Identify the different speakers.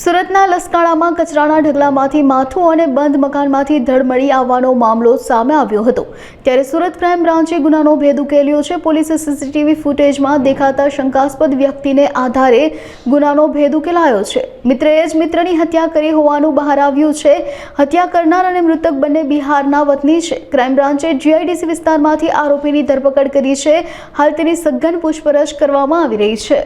Speaker 1: સુરતના લસકાણામાં કચરાના ઢગલામાંથી માથું અને બંધ મકાનમાંથી ધડ મળી આવવાનો મામલો સામે આવ્યો હતો। ત્યારે સુરત ક્રાઇમ બ્રાન્ચે ગુનાનો ભેદ ઉકેલ્યો છે। પોલીસે સીસીટીવી ફૂટેજમાં દેખાતા શંકાસ્પદ વ્યક્તિને આધારે ગુનાનો ભેદ ઉકેલાયો છે। મિત્રએ જ મિત્રની હત્યા કરી હોવાનું બહાર આવ્યું છે। હત્યા કરનાર અને મૃતક બંને બિહારના વતની છે। ક્રાઇમ બ્રાન્ચે જીઆઈડીસી વિસ્તારમાંથી આરોપીની ધરપકડ કરી છે। હાલ તેની સઘન પૂછપરછ કરવામાં આવી રહી છે।